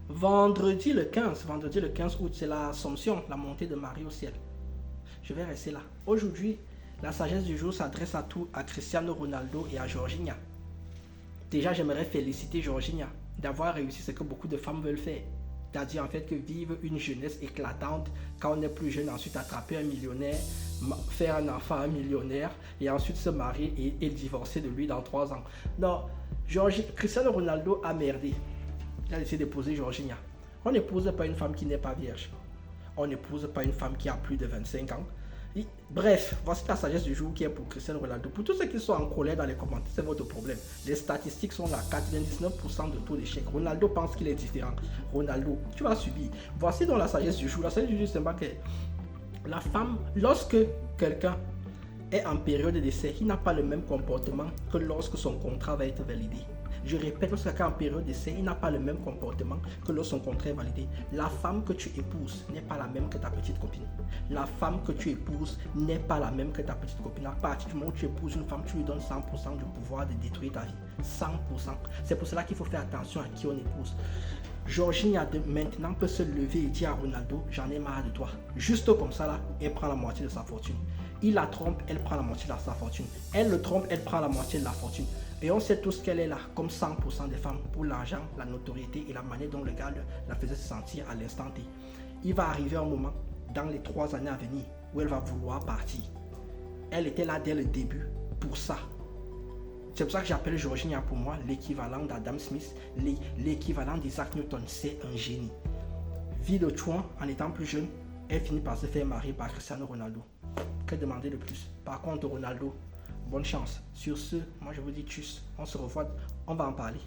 Vendredi le 15 août, c'est l'Assomption, la montée de Marie au ciel. Je vais rester là. Aujourd'hui, la sagesse du jour s'adresse à Cristiano Ronaldo et à Jorginho. Déjà, j'aimerais féliciter Jorginho d'avoir réussi ce que beaucoup de femmes veulent faire. C'est-à-dire en fait que vivre une jeunesse éclatante quand on est plus jeune, ensuite attraper un millionnaire, faire un enfant à un millionnaire et ensuite se marier et divorcer de lui dans 3 ans. Non, Cristiano Ronaldo a merdé. Il a décidé d'épouser Jorginho. On n'épouse pas une femme qui n'est pas vierge. On n'épouse pas une femme qui a plus de 25 ans. Bref, voici la sagesse du jour qui est pour Cristiano Ronaldo. Pour tous ceux qui sont en colère dans les commentaires, c'est votre problème. Les statistiques sont là, 99% de taux d'échec. Ronaldo pense qu'il est différent. Ronaldo, tu vas subir. Voici donc la sagesse du jour. La sagesse du jour, c'est pas que la femme, lorsque quelqu'un est en période d'essai, il n'a pas le même comportement que lorsque son contrat va être validé. Je répète, lorsque quelqu'un est en période d'essai, il n'a pas le même comportement que lorsque son contrat est validé. La femme que tu épouses n'est pas la même que ta petite copine. La femme que tu épouses n'est pas la même que ta petite copine. À partir du moment où tu épouses une femme, tu lui donnes 100% du pouvoir de détruire ta vie. 100%. C'est pour cela qu'il faut faire attention à qui on épouse. Jorginho maintenant peut se lever et dire à Ronaldo, j'en ai marre de toi. Juste comme ça là, elle prend la moitié de sa fortune. Il la trompe, elle prend la moitié de sa fortune. Elle le trompe, elle prend la moitié de la fortune. Et on sait tous qu'elle est là, comme 100% des femmes, pour l'argent, la notoriété et la manière dont le gars la faisait se sentir à l'instant T. Il va arriver un moment, dans les 3 années à venir, où elle va vouloir partir. Elle était là dès le début pour ça. C'est pour ça que j'appelle Jorginho pour moi l'équivalent d'Adam Smith, l'équivalent d'Isaac Newton. C'est un génie. Vie de chouin, en étant plus jeune, elle finit par se faire marier par Cristiano Ronaldo. Que demander de plus? Par contre, Ronaldo, bonne chance. Sur ce, moi je vous dis tchuss. On se revoit, on va en parler.